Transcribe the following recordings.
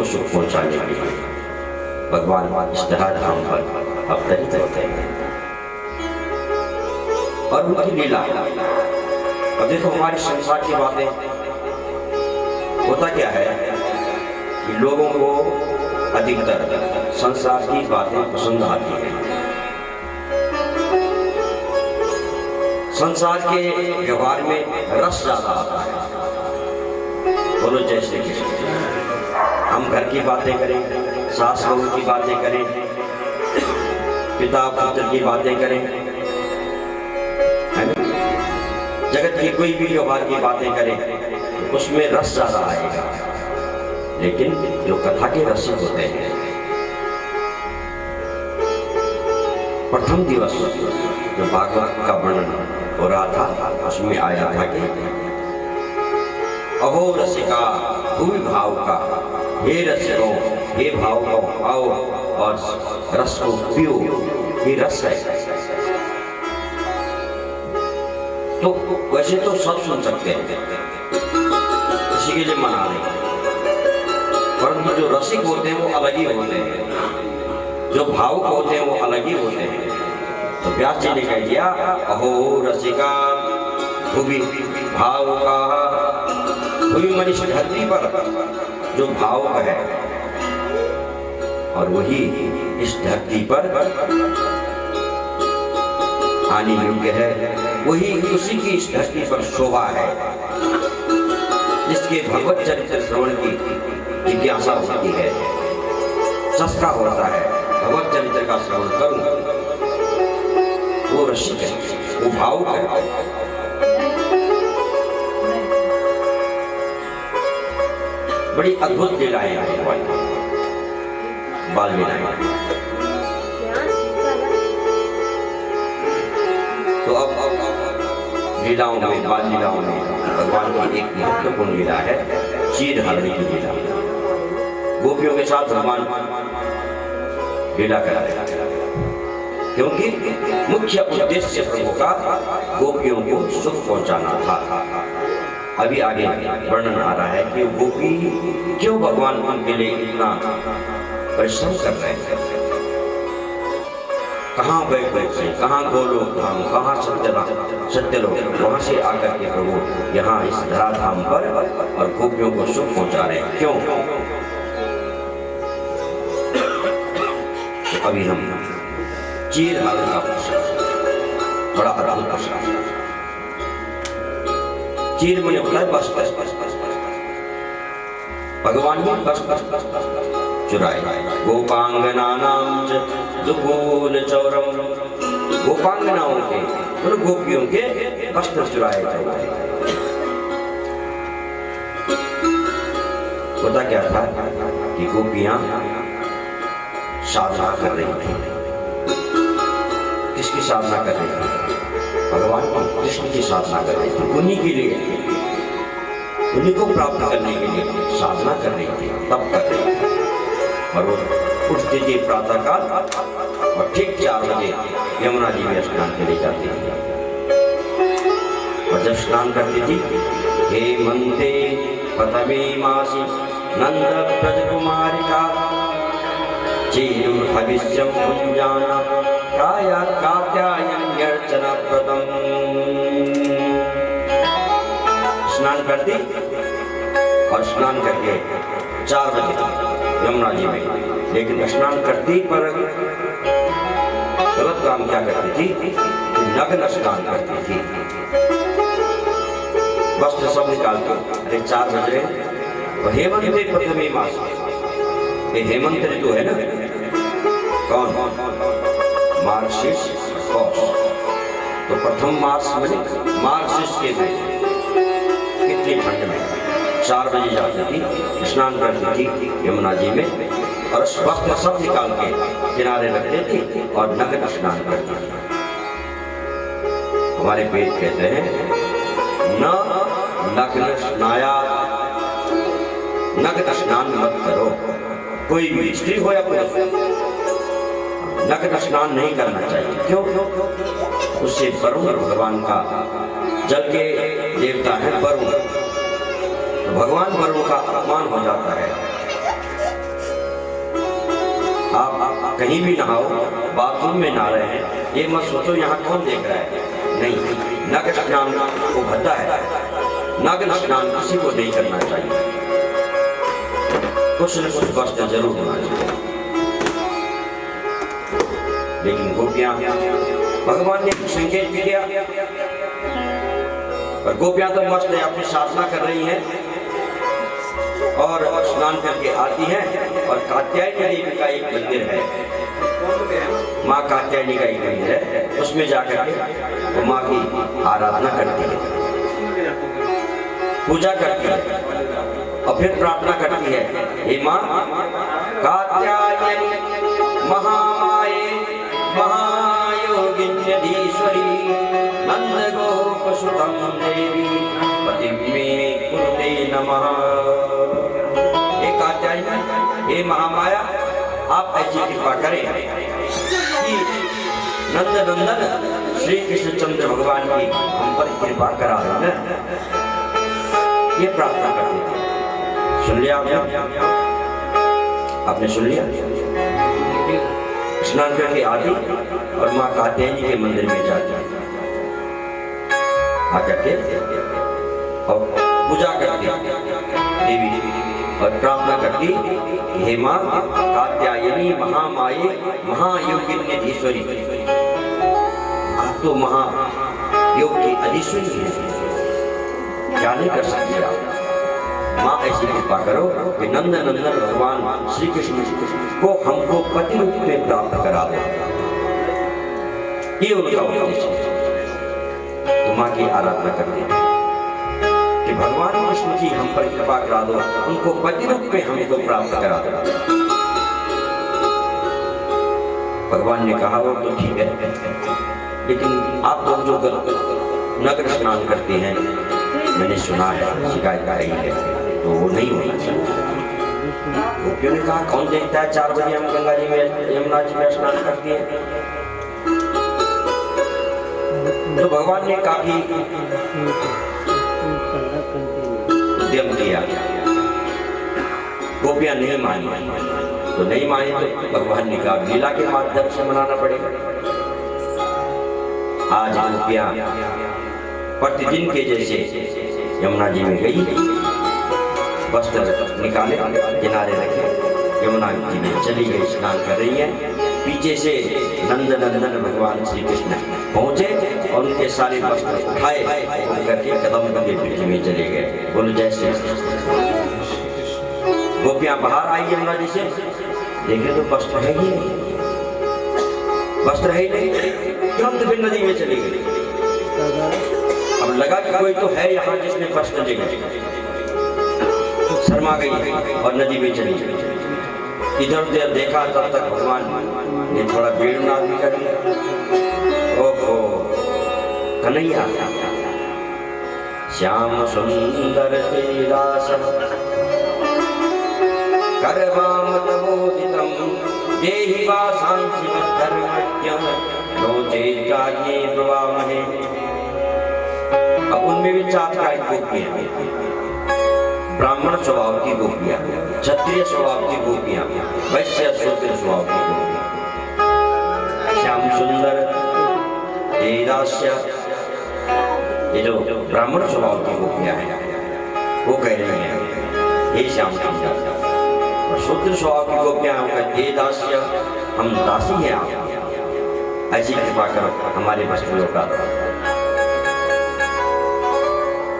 सुख पहुंचाने के लिए भगवान इष्टहा धाम पर अवतरित होते हैं और उनकी लीला। और देखो हमारे संसार की बातें, होता क्या है कि लोगों को अधिकतर संसार की बातें पसंद आती हैं। संसार के व्यवहार में रस ज्यादा आता है। बोलो जय श्री कृष्ण। हम घर की बातें करें, सास बहू की बातें करें, पिता पुत्र की बातें करें, जगत की कोई भी व्यवहार की बातें करें, उसमें रस ज्यादा आएगा। लेकिन जो कथा के रसिक होते हैं, प्रथम दिवस जो भागवत का वर्णन हो रहा था, उसमें आया था कि अहो रसिका भूमि भाव का, हे रसिको, हे भाव को आओ और रस को पियो, ये रस है। तो वैसे तो सब सुन सकते हैं, किसी के लिए मना नहीं, परंतु जो रसिक होते हैं वो अलग ही होते हैं, जो भावुक होते हैं वो अलग ही होते हैं। तो व्यास जी ने कह दिया अहो रसिका भूमि भाव का, भूमि मनुष्य धरती पर जो भावुक है और वही इस धरती पर आने योग्य है, वही उसी की इस धरती पर शोभा है, जिसके भगवत चरित्र श्रवण की जिज्ञासा होती है, चस्का होता है। भगवत चरित्र का श्रवण करूं, वो रसिक है, वो भावुक है। बड़ी अद्भुत लीलाएं हैं भगवान, बाल लीलाएं। तो अब लीलाओं में, बाल लीलाओं में भगवान की एक महत्वपूर्ण लीला है चीर हरने की लीला। गोपियों के साथ भगवान लीला कराते हैं, क्योंकि मुख्य उद्देश्य प्रभु का गोपियों को सुख पहुंचाना था। अभी आगे वर्णन आ रहा है कि गोपी क्यों भगवान उनके लिए इतना परिश्रम कर रहे हैं। कहाँ बैठ से, कहाँ गोलोक धाम, कहाँ सत्यलोक, वहां से आकर के प्रभु यहाँ इस धराधाम पर और गोपियों को सुख पहुंचा रहे हैं। क्यों? तो अभी हम चीर हरण का प्रश्न, बड़ा अद्भुत प्रश्न। चीर मुझे होता है बस, भगवान ने बस चुराए। गोपांगनानां च दुकूल चौरम, गोपांगनाओं के और गोपियों के वस्त्र चुराए जाते। होता क्या था कि गोपियां साधना कर रही थी। किसकी साधना कर रही थी? भगवान कृष्ण की साधना कर रही थी। उन्हीं के लिए, उन्हीं को प्राप्त करने के लिए साधना कर रही थी, तब कर रही थी। और वो उठती थी प्रातः काल और ठीक 4 बजे यमुना जी में स्नान के लिए जाती थी। और जब स्नान करती थी, हे मंते प्रथमे मासी नंद ब्रज कुमारिका चीरुर हविष्यम पुंजाना काया कात्यायन्यर्चना प्रदम। स्नान करती और स्नान करके 4 बजे यमुना जी में, लेकिन स्नान करती पर गलत काम क्या करती थी? नग्न स्नान करती थी। वस्त्र सब निकाल के, अरे 4 बज रहे, तो हेमंत प्रथमे मास, ये हेमंत ऋतु है ना, कौन? मार्गशीर्ष पौष। तो प्रथम मास में मार्गशीर्ष के में कितनी ठंड में 4 बजे जाती थी, स्नान करती थी यमुना जी में और वस्त्र सब निकाल के किनारे रख देती और नग्न स्नान करती थी। हमारे पेट कहते हैं न नग्न स्नाया, नग्न स्नान मत करो। कोई भी स्त्री हो या पुरुष, नग्न स्नान नहीं करना चाहिए। क्यों? उससे वरुण भगवान का, जल के देवता है वरुण, तो भगवान वरुण का अपमान हो जाता है। कहीं भी नहाओ, बाथरूम में नहा रहे हैं, ये मत सोचो यहाँ कौन देख रहा है। नहीं, नग्न स्नान को भद्दा है, नग्न स्नान किसी को नहीं करना चाहिए। कुछ न कुछ वस्त्र जरूर होना चाहिए। लेकिन गोपियां, भगवान ने संकेत भी किया, पर गोपियां तो मस्त है, अपनी साधना कर रही हैं और स्नान करके आती हैं। और कात्यायनी देवी का एक मंदिर है, माँ कात्यायनी का एक मंदिर है, उसमें जाकर के वो माँ की आराधना करती है, पूजा करती है और फिर प्रार्थना करती है, हे माँ कात्यायनी महामाये महायोगिन्यधीश्वरी नंद गोप सुतम देवी पतिमे कुरुते नमः। हे कात्यायनी, हे महामाया, आप ऐसी कृपा करें कि नंद नंदन श्री कृष्णचंद्र भगवान की हम पर कृपा करा देना। ये प्रार्थना करते थे। सुन लिया आपने सुन लिया। स्नान करके आती और माँ कात्यायनी के मंदिर में जाती, आकर के और पूजा करती देवी और प्रार्थना करती, हे माँ कात्यायनी महामाये महायोगिन्यधीश्वरी, आप तो महायोग की अधीश्वरी है, क्या नहीं कर सकती आप। माँ ऐसी कृपा करो कि नंद नंदन भगवान श्री कृष्ण को हमको पति रूप में प्राप्त करा दो। ये उनका उद्देश्य है। तो माँ की आराधना करते हैं कि भगवान कृष्ण जी हम पर कृपा करा दो, उनको पति रूप में हमको प्राप्त करा दो। भगवान ने कहा वो तो ठीक है, लेकिन आप लोग जो नग्न स्नान करते हैं, मैंने सुना है, शिकायत आई है, तो वो नहीं होना चाहिए। गोपियों ने कहा कौन देखता है 4 बजे हम गंगा जी में यमुना जी में स्नान करते हैं। तो भगवान ने काफी उद्यम किया, गोपियां नहीं मानी, तो नहीं मानी तो भगवान ने कहा लीला के माध्यम से मनाना पड़ेगा। आज गोपियां प्रतिदिन के जैसे यमुना जी में गई, वस्त्र निकाले, किनारे रखे, यमुना जी में चली गई, स्नान कर रही है। पीछे से नंद नंदन भगवान श्री कृष्ण पहुंचे और उनके सारे वस्त्र उठाए करके कदम के पीछे में चले गए। बोलो जैसे गोपियां बाहर आई यमुना जी से, देखे तो वस्त्र है ही नहीं, वस्त्र है ही नहीं, तुरंत फिर नदी में चली गई। अब लगा कि कोई तो है यहाँ जिसने वस्त्र ले गए, शर्मा गई और नदी में चली गई। इधर उधर देखा, तब तक भगवान ने थोड़ा भीड़ नाद भी कर दिया। ओहो कन्हैया, श्याम सुंदर तेरास करवाम तबोदितम देहि वासांसि धर्मज्ञं लोचे जागे प्रवामहे। अब उनमें भी 4 टाइप की गोपियां, ब्राह्मण स्वभाव की गोपियां, क्षत्रिय स्वभाव की गोपियां, वैश्य शूद्र स्वभाव की गोपियां। श्याम सुंदर तेरास्य, ये जो ब्राह्मण स्वभाव की गोपियां हैं वो कह रही हैं हे श्याम सुंदर, और शूद्र स्वभाव की गोपियां कहते हे दास्य, हम दासी हैं आप, ऐसी कृपा करो हमारे वस्त्र लौटा दो।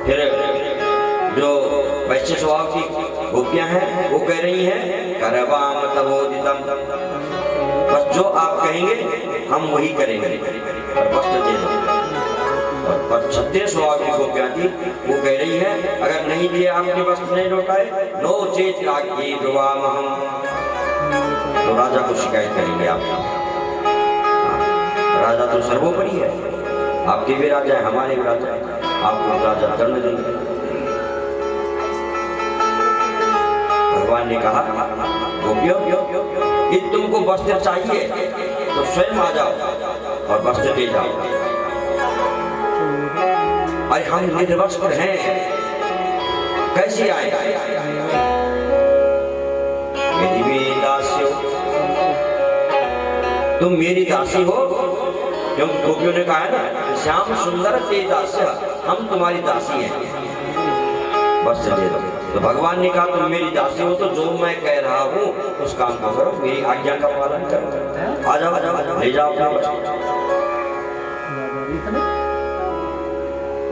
फिर जो वैश्य स्वभाव की गोपियां हैं वो कह रही हैं करवाम तबोदितम, बस जो आप कहेंगे हम वही करेंगे, और वस्त्र दे दो। और क्षत्रिय स्वभाव की गोपियां थी वो कह रही है अगर नहीं दिए आपने वस्त्र नहीं लौटाए नो चेत लागे प्रवामहम, तो राजा को शिकायत करेंगे आप। राजा तो सर्वोपरि है, आपके भी राजा है, हमारे भी राजा है, आपको राजा करने देंगे। भगवान ने कहा गोपियों यदि तुमको वस्त्र चाहिए तो स्वयं आ जाओ और वस्त्र दे जाओ। अरे हम निर्वस्त्र हैं, कैसे आए? यदि वे दास्यो तुम मेरी दासी हो, क्योंकि गोपियों ने कहा है ना, श्याम सुंदर ते दास्य, हम तुम्हारी दासी हैं, बस चलिए। तो भगवान ने कहा तुम मेरी दासी हो, तो जो मैं कह रहा हूँ उस काम को करो, मेरी आज्ञा का पालन करो। आ जाओ आ जाओ, ले जाओ अपना बच्चा।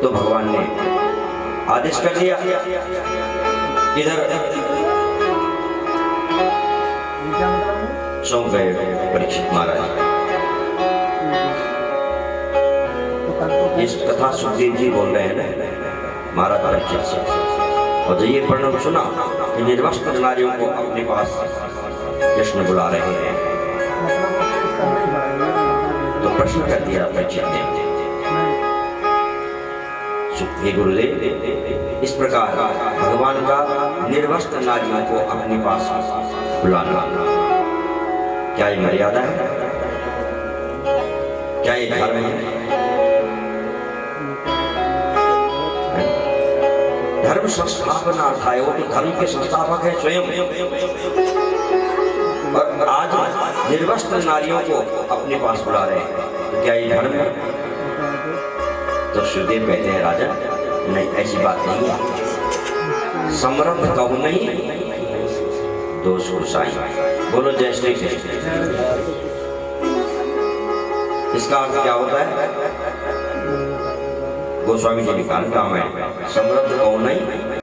तो भगवान ने आदेश कर दिया। इधर सौंप गए परीक्षित महाराज। इस कथा सुखदेव जी बोल रहे हैं ना महाराज परीक्षित से, और जब ये वर्णन सुना कि निर्वस्त्र नारियों को अपने पास कृष्ण बुला रहे हैं, तो प्रश्न कर दिया परीक्षित ने, हे गुरुदेव, इस प्रकार भगवान का निर्वस्त्र नारियों को अपने पास बुलाना, क्या ये मर्यादा है? क्या ये धर्म है? धर्म संस्थापना था, वो तो धर्म के संस्थापक है स्वयं, और आज निर्वस्त्र नारियों को अपने पास बुला रहे हैं, तो क्या ये धर्म है? तो सुखदेव कहते हैं राजा, नहीं, ऐसी बात नहीं है। समर्थ कहूं नहीं, दोष साई। बोलो जय श्री कृष्ण। इसका अर्थ क्या होता है? गोस्वामी जी ने कहा, समर्थ कहूं नहीं,